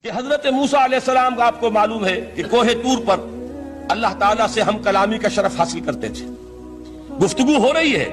کہ حضرت موسیٰ علیہ السلام کا آپ کو معلوم ہے کہ کوہ طور پر اللہ تعالیٰ سے ہم کلامی کا شرف حاصل کرتے تھے. گفتگو ہو رہی ہے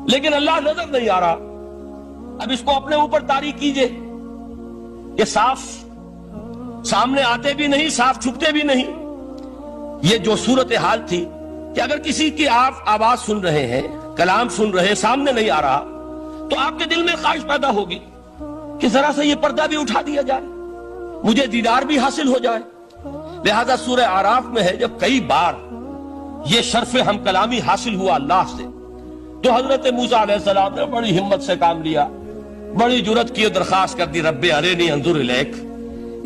لیکن اللہ نظر نہیں آ رہا. اب اس کو اپنے اوپر طاری کیجئے کہ صاف سامنے آتے بھی نہیں، صاف چھپتے بھی نہیں. یہ جو صورتحال تھی کہ اگر کسی کی آپ آواز سن رہے ہیں، کلام سن رہے ہیں، سامنے نہیں آ رہا، تو آپ کے دل میں خواہش پیدا ہوگی کہ ذرا سے یہ پردہ بھی اٹھا دیا جائے، مجھے دیدار بھی حاصل ہو جائے. لہذا سورہ اعراف میں ہے جب کئی بار یہ شرف ہم کلامی حاصل ہوا اللہ سے، تو حضرت موسیٰ علیہ السلام نے بڑی ہمت سے کام لیا، بڑی جرت کی درخواست کر دی، رب ارنی انظر الیک.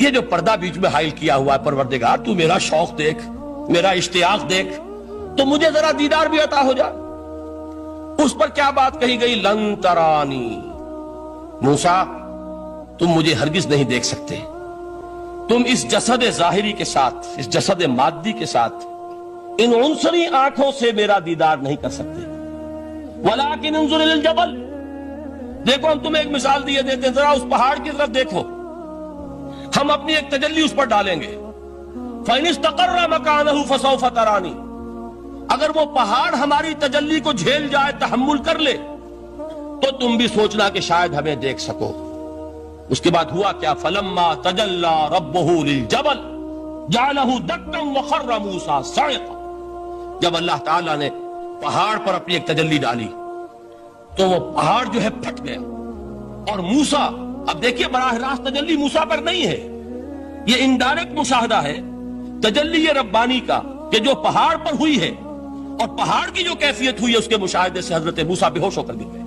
یہ جو پردہ بیچ میں حائل کیا ہوا ہے پروردگار، تو میرا شوق دیکھ، میرا اشتیاق دیکھ، تو مجھے ذرا دیدار بھی عطا ہو جائے. اس پر کیا بات کہی گئی؟ لن ترانی، موسیٰ تم مجھے ہرگز نہیں دیکھ سکتے، تم اس جسد ظاہری کے ساتھ، اس جسد مادی کے ساتھ، ان عنصری آنکھوں سے میرا دیدار نہیں کر سکتے. ولیکن انظر الی الجبل، دیکھو ہم تمہیں ایک مثال دیے دیتے ہیں، ذرا اس پہاڑ کی طرف دیکھو، ہم اپنی ایک تجلی اس پر ڈالیں گے. فَإِنِ اسْتَقَرَّ مَكَانَهُ فَسَوْفَ تَرَانِي، اگر وہ پہاڑ ہماری تجلی کو جھیل جائے، تحمل کر لے، تو تم بھی سوچنا کہ شاید ہمیں دیکھ سکو. اس کے بعد ہوا کیا؟ فَلَمَّا تَجَلَّى رَبُّهُ لِلْجَبَلِ جَعَلَهُ دَكًّا وَخَرَّ مُوسَىٰ صَعِقًا. جب اللہ تعالیٰ نے پہاڑ پر اپنی ایک تجلی ڈالی تو وہ پہاڑ جو ہے پھٹ گیا، اور موسیٰ، اب دیکھیے براہ راست تجلی موسیٰ پر نہیں ہے، یہ انڈائریکٹ مشاہدہ ہے تجلی ربانی کا کہ جو پہاڑ پر ہوئی ہے، اور پہاڑ کی جو کیفیت ہوئی ہے اس کے مشاہدے سے حضرت موسیٰ بے ہوش ہو کر گر گئے.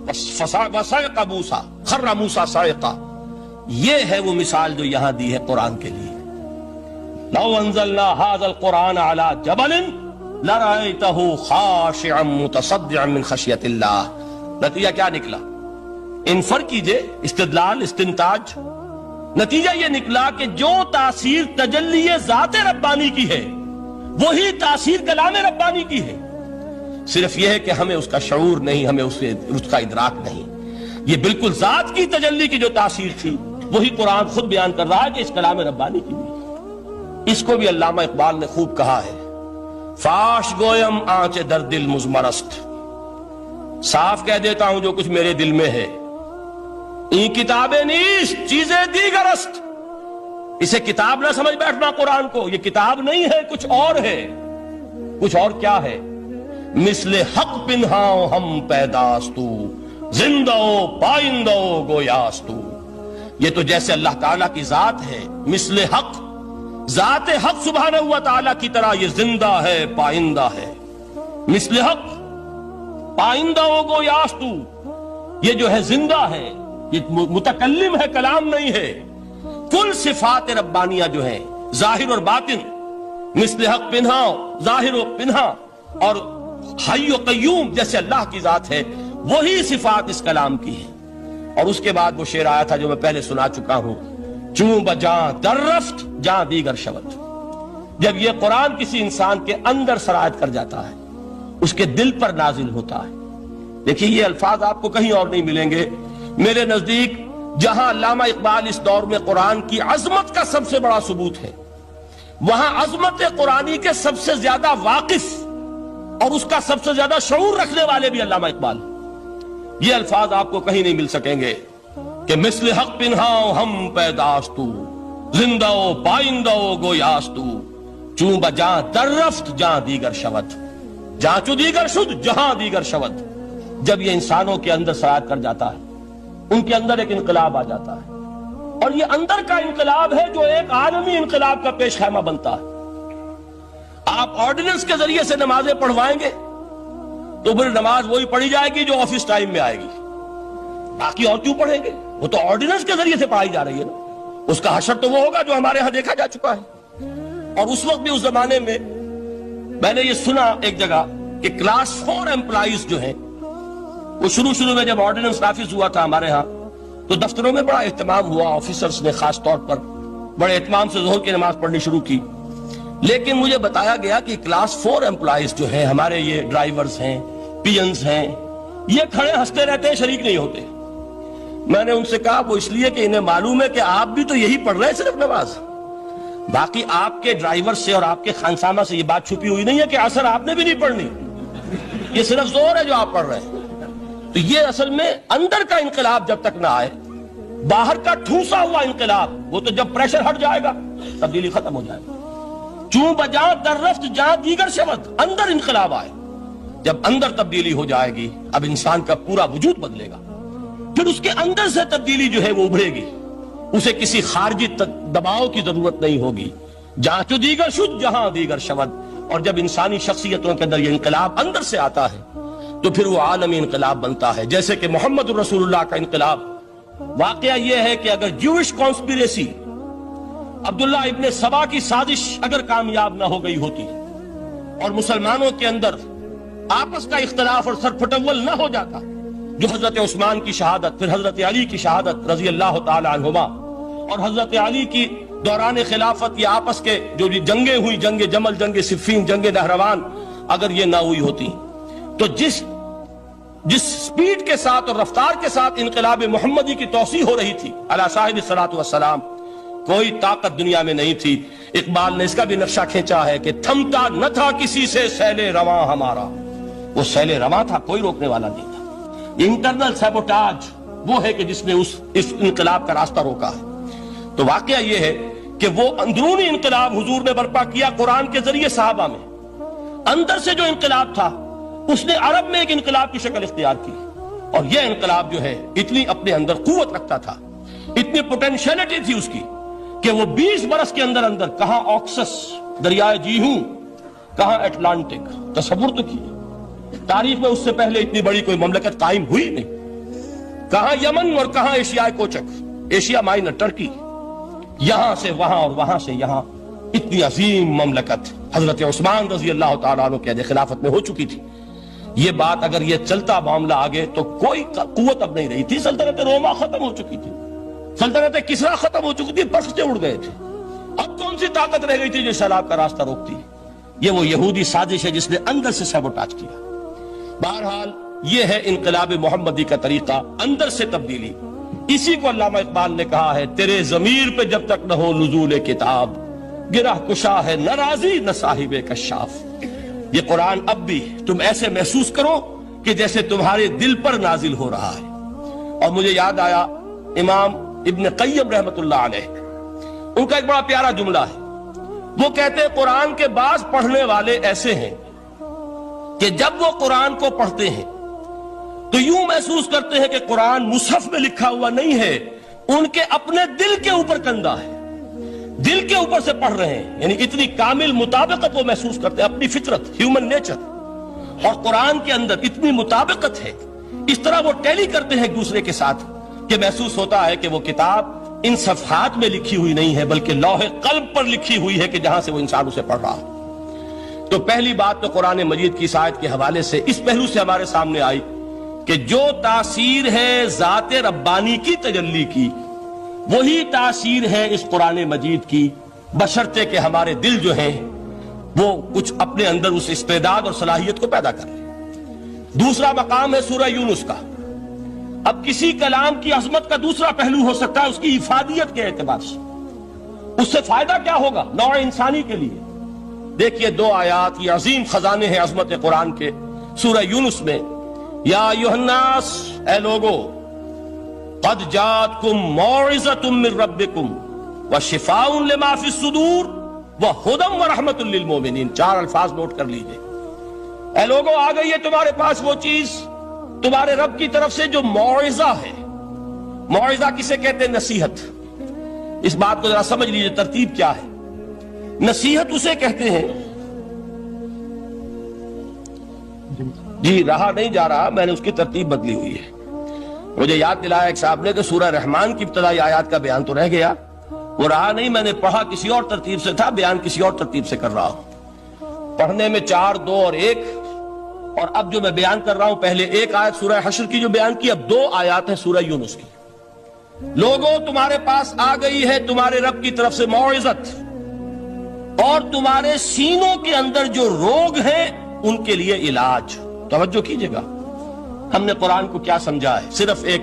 وَصَعِقَ مُوسَىٰ خَرَّ مُوسَىٰ صَعِقًا. یہ ہے وہ مثال جو یہاں دی ہے قرآن کے لیے. لَوْ أَنزَلْنَا هَذَا الْقُرْآنَ عَلَىٰ جَبَلٍ لَرَأَيْتَهُ خَاشِعًا مُتَصَدِّعًا مِّنْ خَشْيَةِ اللَّهِ. نتیجہ کیا نکلا؟ انفر کیجئے، استدلال، استنتاج. نتیجہ یہ نکلا کہ جو تاثیر تجلی ذات ربانی کی ہے وہی تاثیر کلام ربانی کی ہے. صرف یہ ہے کہ ہمیں اس کا شعور نہیں، ہمیں اس کا ادراک نہیں. یہ بالکل ذات کی تجلی کی جو تاثیر تھی وہی قرآن خود بیان کر رہا ہے کہ اس کلام ربانی کی بھی. اس کو بھی علامہ اقبال نے خوب کہا ہے، فاش گویم آنچ در دل مزمرست، صاف کہہ دیتا ہوں جو کچھ میرے دل میں ہے. این کتابیں نیست چیزیں دیگرست، اسے کتاب نہ سمجھ بیٹھنا قرآن کو، یہ کتاب نہیں ہے، کچھ اور ہے. کچھ اور کیا ہے؟ مثل حق پنہاؤ ہم پیداستو، زندہ پائندہ گویاستو. یہ تو جیسے اللہ تعالیٰ کی ذات ہے، مثل حق، ذات حق سبحانہ و تعالیٰ کی طرح یہ زندہ ہے، پائندہ ہے. مثل حق، پائندہ گویاستو، یہ جو ہے زندہ ہے، یہ متکلم ہے، کلام نہیں ہے. کل صفات ربانیہ جو ہیں ظاہر اور باطن، مثل حق پنہا، ظاہر و پنہا، اور حی و قیوم جیسے اللہ کی ذات ہے، وہی صفات اس کلام کی ہیں. اور اس کے بعد وہ شعر آیا تھا جو میں پہلے سنا چکا ہوں، چوں بجاں در رفت جاں دیگر شود. جب یہ قرآن کسی انسان کے اندر سرایت کر جاتا ہے، اس کے دل پر نازل ہوتا ہے. دیکھیے یہ الفاظ آپ کو کہیں اور نہیں ملیں گے. میرے نزدیک جہاں علامہ اقبال اس دور میں قرآن کی عظمت کا سب سے بڑا ثبوت ہے، وہاں عظمت قرآنی کے سب سے زیادہ واقف اور اس کا سب سے زیادہ شعور رکھنے والے بھی علامہ اقبال. یہ الفاظ آپ کو کہیں نہیں مل سکیں گے کہ مثل حق پنہاؤ ہم پیداستو، زندہ پائندہ گویاستو، چوں بجاں در رفت جہاں دیگر شود، جہاں چو دیگر شد جہاں دیگر شود. جب یہ انسانوں کے اندر سرایت کر جاتا ہے، ان کے اندر ایک انقلاب آ جاتا ہے، اور یہ اندر کا انقلاب ہے جو ایک عالمی انقلاب کا پیش خیمہ بنتا ہے. آپ آرڈیننس کے ذریعے سے نمازیں پڑھوائیں گے تو پھر نماز وہی پڑھی جائے گی جو آفس ٹائم میں آئے گی، باقی اور کیوں پڑھیں گے؟ وہ تو آرڈیننس کے ذریعے سے پڑھائی جا رہی ہے نا. اس کا حشر تو وہ ہوگا جو ہمارے ہاں دیکھا جا چکا ہے. اور اس وقت بھی، اس زمانے میں میں نے یہ سنا ایک جگہ کہ کلاس 4 امپلائیز جو ہیں، وہ شروع میں جب آرڈیننس نافذ ہوا تھا ہمارے ہاں تو دفتروں میں بڑا اہتمام ہوا، آفیسرز نے خاص طور پر بڑے اہتمام سے ظہر کی نماز پڑھنی شروع کی. لیکن مجھے بتایا گیا کہ کلاس 4 امپلائیز جو ہیں ہمارے، یہ ڈرائیورز ہیں، پی اینز ہیں، یہ کھڑے ہنستے رہتے ہیں، شریک نہیں ہوتے. میں نے ان سے کہا وہ اس لیے کہ انہیں معلوم ہے کہ آپ بھی تو یہی پڑھ رہے ہیں صرف نماز، باقی آپ کے ڈرائیور سے اور آپ کے خانسامہ سے یہ بات چھپی ہوئی نہیں ہے کہ عصر آپ نے بھی نہیں پڑھنی، یہ صرف زور ہے جو آپ پڑھ رہے ہیں۔ تو یہ اصل میں اندر کا انقلاب جب تک نہ آئے، باہر کا ٹھوسا ہوا انقلاب وہ تو جب پریشر ہٹ جائے گا تبدیلی ختم ہو جائے گا۔ چوں بجاں در رفت جہاں دیگر شود، اندر انقلاب آئے، جب اندر تبدیلی ہو جائے گی اب انسان کا پورا وجود بدلے گا، پھر اس کے اندر سے تبدیلی جو ہے وہ ابھرے گی، اسے کسی خارجی دباؤ کی ضرورت نہیں ہوگی۔ جہاں تو دیگر شد جہاں دیگر شود، اور جب انسانی شخصیتوں کے اندر یہ انقلاب اندر سے آتا ہے تو پھر وہ عالمی انقلاب بنتا ہے، جیسے کہ محمد رسول اللہ کا انقلاب۔ واقعہ یہ ہے کہ اگر جوش کانسپیریسی، عبداللہ ابن سبا کی سازش اگر کامیاب نہ ہو گئی ہوتی اور مسلمانوں کے اندر آپس کا اختلاف اور سرپھٹول نہ ہو جاتا، جو حضرت عثمان کی شہادت، پھر حضرت علی کی شہادت رضی اللہ تعالی عنہما، اور حضرت علی کی دوران خلافت یہ آپس کے جو جنگیں ہوئی، جنگ جمل، جنگ صفین، جنگ نہروان، اگر یہ نہ ہوئی ہوتی تو جس سپیڈ کے ساتھ اور رفتار کے ساتھ انقلاب محمدی کی توسیع ہو رہی تھی علی صاحب الصلاۃ والسلام، کوئی طاقت دنیا میں نہیں تھی۔ اقبال نے اس کا بھی نقشہ کھینچا ہے کہ تھمتا نہ تھا کسی سے سیل رواں ہمارا، وہ سیل رواں تھا، کوئی روکنے والا نہیں تھا۔ انٹرنل سیبوٹاج وہ ہے کہ جس نے اس انقلاب کا راستہ روکا ہے۔ تو واقعہ یہ ہے کہ وہ اندرونی انقلاب حضور نے برپا کیا قرآن کے ذریعے صحابہ میں، اندر سے جو انقلاب تھا اس نے عرب میں ایک انقلاب کی شکل اختیار کی، اور یہ انقلاب جو ہے اتنی اپنے اندر قوت رکھتا تھا، اتنی پوٹینشیلٹی تھی اس کی کہ وہ 20 برس کے اندر کہاں آکسس دریائے جیہوں، کہاں اٹلانٹک، تصور تو کیے، تاریخ میں اس سے پہلے اتنی بڑی کوئی مملکت قائم ہوئی نہیں، کہاں یمن اور کہاں ایشیائے کوچک، ایشیا مائنر ٹرکی، یہاں سے وہاں اور وہاں سے یہاں، اتنی عظیم مملکت حضرت عثمان رضی اللہ تعالیٰ عنہ کے خلافت میں ہو چکی تھی۔ یہ بات اگر یہ چلتا معاملہ آگے تو کوئی قوت اب نہیں رہی تھی، سلطنت روما ختم ہو چکی تھی، سلطنت کسرا ختم ہو چکی تھی، پرچے اڑ گئے تھے، اب کون سی طاقت رہ گئی تھی جو سیلاب کا راستہ روکتی؟ یہ وہ یہودی سازش ہے جس نے اندر سے سیبوٹاج کیا۔ بہرحال یہ ہے انقلاب محمدی کا طریقہ، اندر سے تبدیلی۔ اسی کو علامہ اقبال نے کہا ہے، تیرے ضمیر پہ جب تک نہ ہو نزول کتاب، گرہ کشا ہے نہ راضی نہ صاحب کشاف۔ یہ قرآن اب بھی تم ایسے محسوس کرو کہ جیسے تمہارے دل پر نازل ہو رہا ہے۔ اور مجھے یاد آیا امام ابن قیم رحمت اللہ علیہ، ان کا ایک بڑا پیارا جملہ ہے، وہ کہتے ہیں قرآن کے بعض پڑھنے والے ایسے ہیں کہ جب وہ قرآن کو پڑھتے ہیں تو یوں محسوس کرتے ہیں کہ قرآن مصحف میں لکھا ہوا نہیں ہے، ان کے اپنے دل کے اوپر کندہ ہے، دل کے اوپر سے پڑھ رہے ہیں، یعنی اتنی کامل مطابقت وہ محسوس کرتے ہیں، اپنی فطرت، ہیومن نیچر اور قرآن کے اندر اتنی مطابقت ہے، اس طرح وہ ٹیلی کرتے ہیں ایک دوسرے کے ساتھ کہ محسوس ہوتا ہے کہ وہ کتاب ان صفحات میں لکھی ہوئی نہیں ہے بلکہ لوح قلب پر لکھی ہوئی ہے کہ جہاں سے وہ انسان اسے پڑھ رہا ہے۔ تو پہلی بات تو قرآن مجید کی اس آیت کے حوالے سے اس پہلو سے ہمارے سامنے آئی کہ جو تاثیر ہے ذات ربانی کی تجلی کی، وہی تاثیر ہے اس قرآن مجید کی، بشرطے کہ ہمارے دل جو ہیں وہ کچھ اپنے اندر اس استعداد اور صلاحیت کو پیدا کر لیں۔ دوسرا مقام ہے سورہ یونس کا۔ اب کسی کلام کی عظمت کا دوسرا پہلو ہو سکتا ہے اس کی افادیت کے اعتبار سے، اس سے فائدہ کیا ہوگا نوع انسانی کے لیے۔ دیکھیے دو آیات، یہ عظیم خزانے ہیں عظمت قرآن کے۔ سورہ یونس میں یا ایھا الناس، اے لوگو، قد جاءتکم موعظۃ من ربکم وشفاء لما فی الصدور وہدی ورحمۃ للمؤمنین۔ 4 الفاظ نوٹ کر لیجئے۔ اے لوگو، آ گئی ہے تمہارے پاس وہ چیز تمہارے رب کی طرف سے جو موعظہ ہے۔ موعظہ کسے کہتے ہیں؟ نصیحت۔ اس بات کو ذرا سمجھ لیجئے ترتیب کیا ہے۔ نصیحت اسے کہتے ہیں، جی رہا نہیں جا رہا، میں نے اس کی ترتیب بدلی ہوئی ہے۔ مجھے یاد دلایا ایک صاحب نے کہ سورہ رحمان کی ابتدائی آیات کا بیان تو رہ گیا، وہ رہا نہیں، میں نے پڑھا کسی اور ترتیب سے تھا، بیان کسی اور ترتیب سے کر رہا ہوں۔ پڑھنے میں 4، 2 اور 1، اور اب جو میں بیان کر رہا ہوں پہلے 1 آیت سورہ حشر کی جو بیان کی، اب 2 آیات ہیں سورہ یونس کی۔ لوگوں، تمہارے پاس آ گئی ہے تمہارے رب کی طرف سے موعظت، اور تمہارے سینوں کے اندر جو روگ ہیں ان کے لیے علاج۔ توجہ کیجئے گا، ہم نے قرآن کو کیا سمجھا ہے؟ صرف ایک